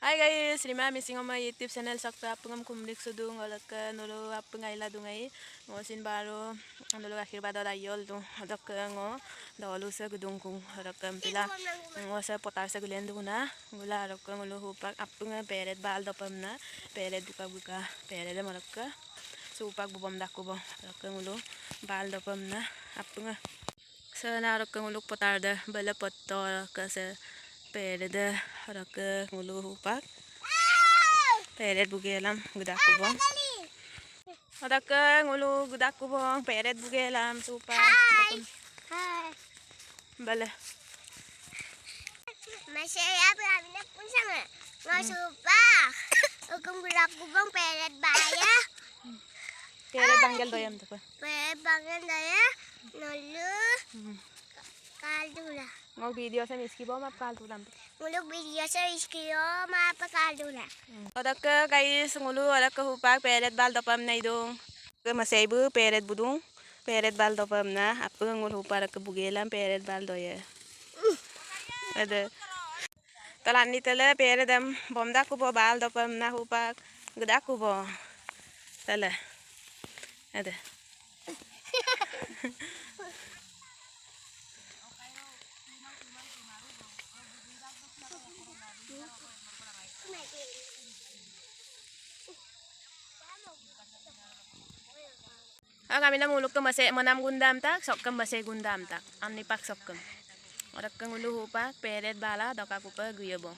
Hai guys, terima kasih ngomong YouTube channel sakta apungam kumlik sudung olak nulu apung aila dungai ngosin baru nulu akhir pada dayol dung olak ngo dolu se gedung kung olak pila ngosa potar se gulen duna gula olak ngulu hupak apung peret bal dopam na peret buka peret olak supak bubam daku bo olak ngulu bal dopam na apung sana olak ngulu potar da bala potol ke se peret olak ngulu hupak peret bugelam gudak kubong. Odak ngulu gudak kubong peret bugelam supa. Hai. Bala. Masaya berani pun sama. Nggak supa. Hukum gudak kubong peret baya. Peret banggal doyam tu. Peret bangun daya. Nulu. Kaldu lah. Ngol video sa miski bo map kaltu lam. Ngulu video sa iskio mapa kaldu lah. Odak guys ngulu odak hupak peret bal dopam na idong. Ke masaibu peret budung. Peret bal dopam na apa ngul hupak ke bugelam peret bal doya. Ada. Talan ni tala peret dam bom dak kubo bal dopam na hupak gudak kubo. Tala. Ada. Kami na muluk ke masih menam gundam tak, sok ke masih gundam tak, ani pak sok ke. Orang ke ngulu hupak, peret bala, dok aku pe guya bong,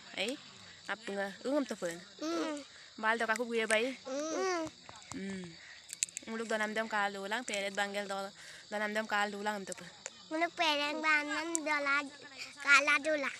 apa ngum tu pun, bal dok aku guya bay, muluk donam dem kalu lang, peret banggal donam dem kalu lang tu pun. Ngulu peret bangun dola kala dola.